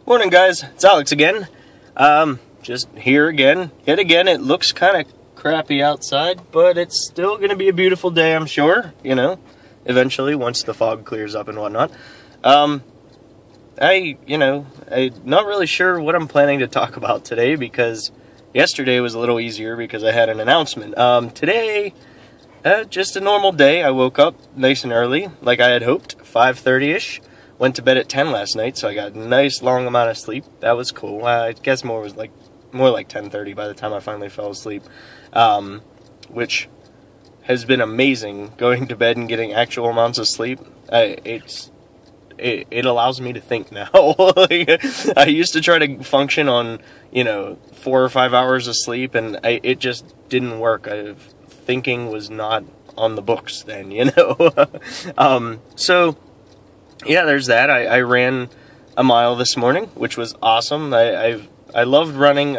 Morning, guys. It's Alex again. Just here again. Yet again, it looks kind of crappy outside, but it's still going to be a beautiful day, I'm sure. You know, eventually, once the fog clears up and whatnot. I'm not really sure what I'm planning to talk about today because yesterday was a little easier because I had an announcement. Today, just a normal day. I woke up nice and early, like I had hoped, 5:30-ish. Went to bed at 10 last night, so I got a nice long amount of sleep. That was cool. I guess more like 10:30 by the time I finally fell asleep, which has been amazing. Going to bed and getting actual amounts of sleep. It allows me to think now. I used to try to function on 4 or 5 hours of sleep, and it just didn't work. Thinking was not on the books then, So. Yeah, there's that. I ran a mile this morning, which was awesome. I loved running.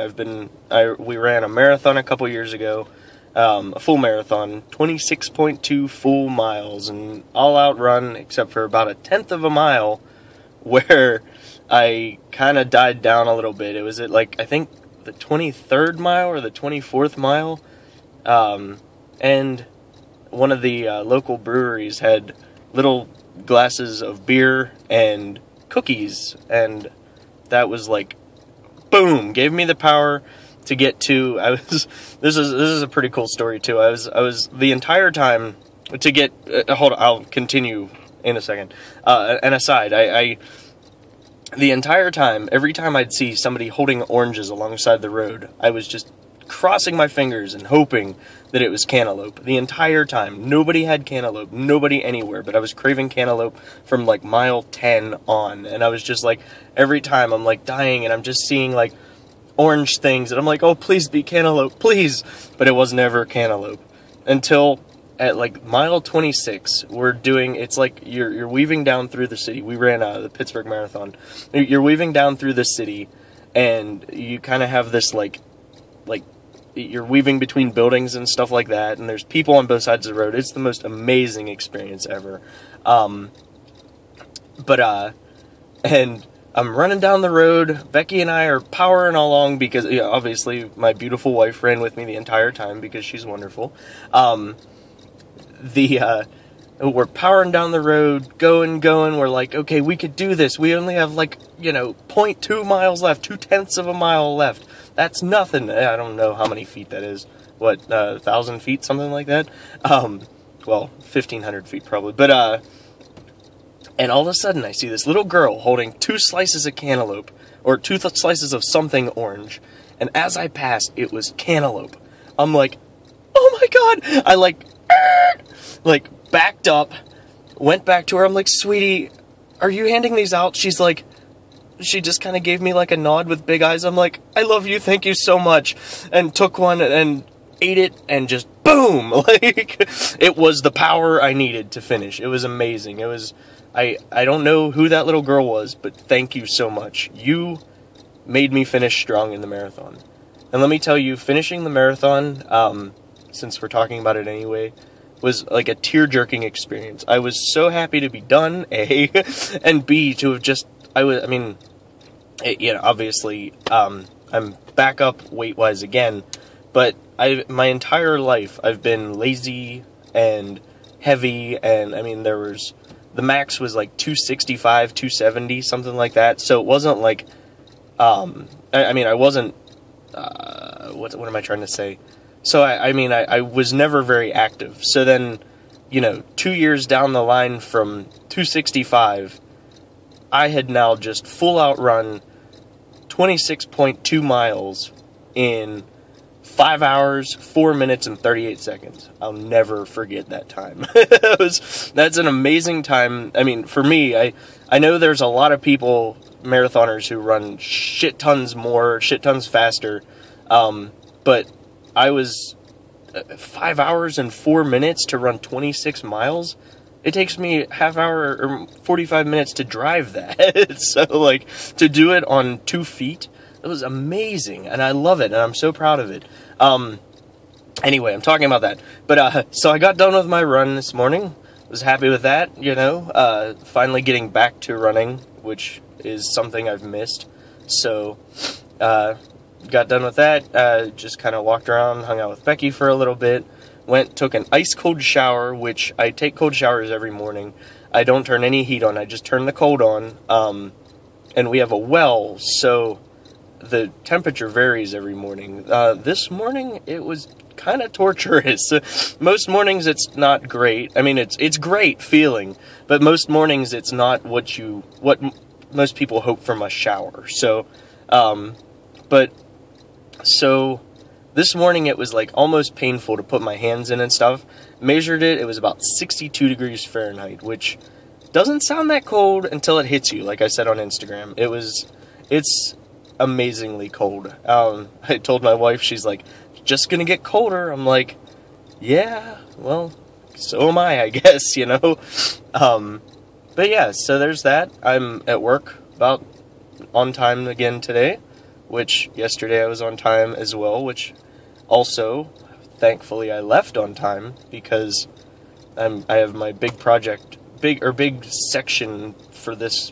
We ran a marathon a couple years ago, a full marathon, 26.2 full miles, and all-out run, except for about a tenth of a mile, where I kind of died down a little bit. It was at I think the 23rd mile or the 24th mile, and one of the local breweries had little glasses of beer and cookies, and that was boom, gave me the power to get to. This is a pretty cool story too. I was the entire time to get hold on, I'll continue in a second. An aside, I the entire time, every time I'd see somebody holding oranges alongside the road, I was just crossing my fingers and hoping that it was cantaloupe the entire time. Nobody had cantaloupe, nobody anywhere, but I was craving cantaloupe from mile 10 on, and I was just every time I'm dying and I'm just seeing orange things and I'm oh, please be cantaloupe, please, but it was never cantaloupe until at mile 26 we're doing, it's you're weaving down through the city. We ran the Pittsburgh Marathon. You're weaving down through the city and you kind of have this you're weaving between buildings and stuff like that, and there's people on both sides of the road. It's the most amazing experience ever. And I'm running down the road. Becky and I are powering along because, obviously, my beautiful wife ran with me the entire time because she's wonderful. We're powering down the road, going. We're okay, we could do this. We only have 0.2 miles left, 0.2 of a mile left. That's nothing. I don't know how many feet that is. What, 1,000 feet, something like that? Well, 1,500 feet probably. But, and all of a sudden I see this little girl holding 2 slices of cantaloupe, or 2 slices of something orange. And as I passed, it was cantaloupe. I'm oh my god! I backed up, went back to her. I'm sweetie, are you handing these out? She's she just kind of gave me a nod with big eyes. I'm I love you, thank you so much. And took one and ate it and just boom! It was the power I needed to finish. It was amazing. It was, I don't know who that little girl was, but thank you so much. You made me finish strong in the marathon. And let me tell you, finishing the marathon, since we're talking about it anyway, was a tear-jerking experience. I was so happy to be done, A, and B, to have just, obviously, I'm back up weight-wise again, but my entire life, I've been lazy and heavy, and, the max was 265, 270, something like that, so it wasn't I wasn't, what am I trying to say? So, I was never very active. So then, 2 years down the line from 265, I had now just full-out run 26.2 miles in 5 hours, 4 minutes, and 38 seconds. I'll never forget that time. That's an amazing time. For me, I know there's a lot of people, marathoners, who run shit tons faster, but I was 5 hours and 4 minutes to run 26 miles. It takes me half hour or 45 minutes to drive that. So, to do it on 2 feet, it was amazing, and I love it, and I'm so proud of it. Anyway, I'm talking about that. But, so I got done with my run this morning. Was happy with that, finally getting back to running, which is something I've missed. So, got done with that, just kind of walked around, hung out with Becky for a little bit, took an ice cold shower, which I take cold showers every morning. I don't turn any heat on, I just turn the cold on, and we have a well, so the temperature varies every morning. This morning, it was kind of torturous. Most mornings it's not great. I mean, it's great feeling, but most mornings it's not what most people hope from a shower. So, so this morning it was like almost painful to put my hands in and stuff. Measured it, it was about 62 degrees Fahrenheit, which doesn't sound that cold until it hits you, like I said on Instagram. It's amazingly cold. I told my wife, she's like, just gonna get colder. I'm like, yeah, well, so am I guess, you know? But yeah, so there's that. I'm at work about on time again today, which yesterday I was on time as well, which also, thankfully I left on time because I have my big section for this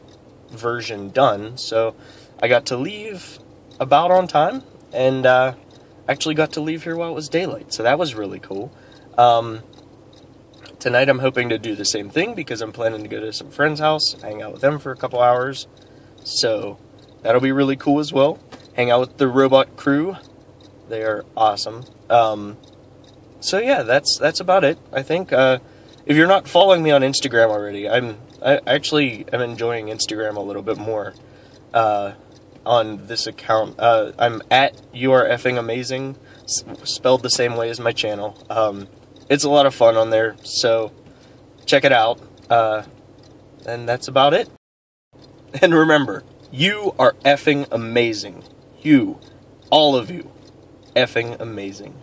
version done, so I got to leave about on time, and actually got to leave here while it was daylight, so that was really cool. Tonight I'm hoping to do the same thing because I'm planning to go to some friend's house, hang out with them for a couple hours, so that'll be really cool as well. Hang out with the robot crew. They are awesome. So yeah, that's about it, I think. If you're not following me on Instagram already, I actually am enjoying Instagram a little bit more on this account. I'm at YouAreEffingAmazing, spelled the same way as my channel. It's a lot of fun on there, so check it out. And that's about it. And remember, you are effing amazing. You, all of you, effing amazing.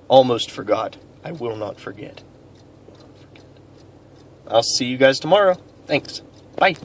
Almost forgot. I will not forget. I'll see you guys tomorrow. Thanks. Bye.